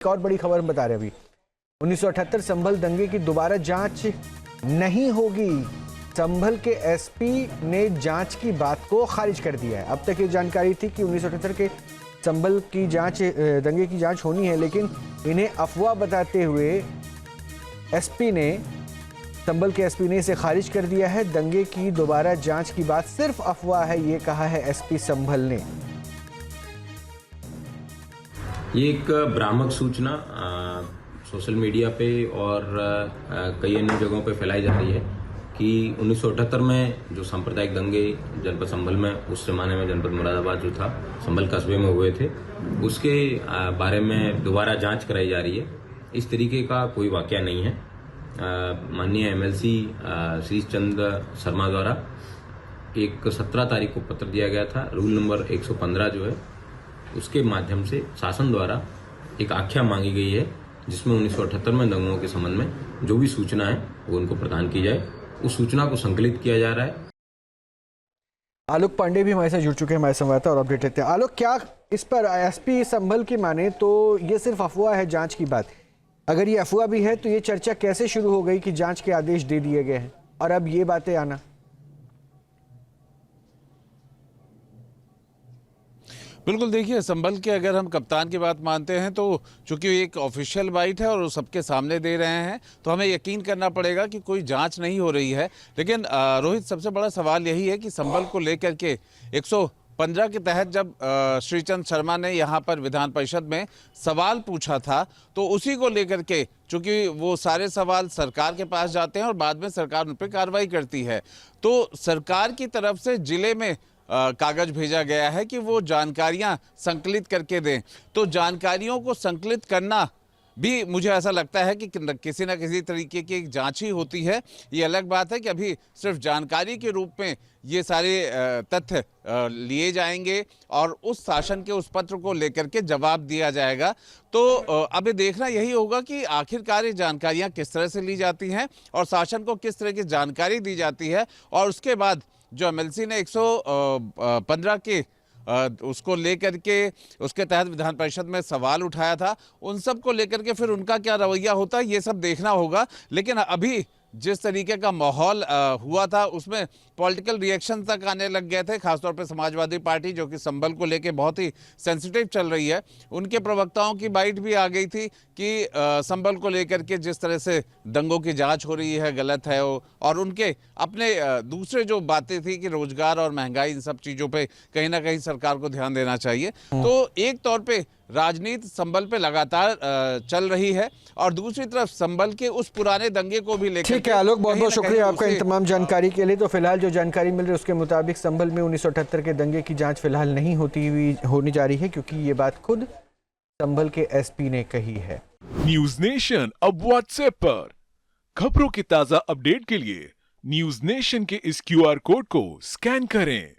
एक और बड़ी खबर बता रहे अभी 1978 संभल दंगे की दोबारा जांच नहीं होगी। संभल के एसपी ने जांच की बात को खारिज कर दिया है। अब तक ये जानकारी थी कि 1978 के संभल की जांच दंगे की जांच होनी है, लेकिन इन्हें अफवाह बताते हुए संभल के एसपी ने इसे खारिज कर दिया है। दंगे की दोबारा जांच की बात सिर्फ अफवाह है, ये कहा है एसपी संभल ने। ये एक भ्रामक सूचना सोशल मीडिया पे और कई अन्य जगहों पे फैलाई जा रही है कि 1978 में जो सांप्रदायिक दंगे जनपद संभल में, उस जमाने में जनपद मुरादाबाद जो था, संभल कस्बे में हुए थे, उसके बारे में दोबारा जांच कराई जा रही है। इस तरीके का कोई वाकया नहीं है। माननीय एमएलसी श्री चंद्र शर्मा द्वारा एक 17 तारीख को पत्र दिया गया था। रूल नंबर 115 जो है उसके माध्यम से शासन द्वारा एक आख्या मांगी गई है, जिसमें 1978 में दंगों के संबंध में जो भी सूचना है वो उनको प्रदान की जाए। उस सूचना को संकलित किया जा रहा है। आलोक पांडे भी हमारे साथ जुड़ चुके हैं, हमारे संवाददाता, और अपडेट लेते हैं। आलोक, क्या इस पर एसपी संभल की माने तो ये सिर्फ अफवाह है जांच की बात? अगर ये अफवाह भी है तो ये चर्चा कैसे शुरू हो गई कि जांच के आदेश दे दिए गए हैं और अब ये बातें आना? बिल्कुल, देखिए, संभल के अगर हम कप्तान की बात मानते हैं तो चूंकि एक ऑफिशियल बाइट है और वो सबके सामने दे रहे हैं, तो हमें यकीन करना पड़ेगा कि कोई जांच नहीं हो रही है। लेकिन रोहित, सबसे बड़ा सवाल यही है कि संभल को लेकर के 115 के तहत जब श्रीचंद शर्मा ने यहाँ पर विधान परिषद में सवाल पूछा था, तो उसी को लेकर के चूंकि वो सारे सवाल सरकार के पास जाते हैं और बाद में सरकार उन पर कार्रवाई करती है, तो सरकार की तरफ से जिले में कागज भेजा गया है कि वो जानकारियां संकलित करके दें। तो जानकारियों को संकलित करना भी मुझे ऐसा लगता है कि किसी न किसी तरीके की एक जांच ही होती है। ये अलग बात है कि अभी सिर्फ जानकारी के रूप में ये सारे तथ्य लिए जाएंगे और उस शासन के उस पत्र को लेकर के जवाब दिया जाएगा। तो अभी देखना यही होगा कि आखिरकार ये जानकारियां किस तरह से ली जाती हैं और शासन को किस तरह की जानकारी दी जाती है। और उसके बाद जो एमएलसी ने 115 के उसको लेकर के उसके तहत विधान परिषद में सवाल उठाया था, उन सब को लेकर के फिर उनका क्या रवैया होता है, ये सब देखना होगा। लेकिन अभी जिस तरीके का माहौल हुआ था उसमें पॉलिटिकल रिएक्शन तक आने लग गए थे, खासतौर पे समाजवादी पार्टी जो कि संभल को लेके बहुत ही सेंसिटिव चल रही है, उनके प्रवक्ताओं की बाइट भी आ गई थी कि संभल को लेकर के जिस तरह से दंगों की जांच हो रही है गलत है वो, और उनके अपने दूसरे जो बातें थी कि रोजगार और महंगाई, इन सब चीज़ों पर कहीं ना कहीं सरकार को ध्यान देना चाहिए। तो एक तौर पर राजनीति संभल पे लगातार चल रही है और दूसरी तरफ संभल के उस पुराने दंगे को भी लेकर। ठीक है आलोक, बहुत बहुत शुक्रिया आपका इन तमाम जानकारी के लिए। तो फिलहाल जो जानकारी मिल रही है उसके मुताबिक संभल में 1978 के दंगे की जांच फिलहाल नहीं होनी जा रही है, क्योंकि ये बात खुद संभल के एसपी ने कही है। न्यूज नेशन अब व्हाट्सएप पर खबरों की ताजा अपडेट के लिए न्यूज नेशन के इस QR कोड को स्कैन करें।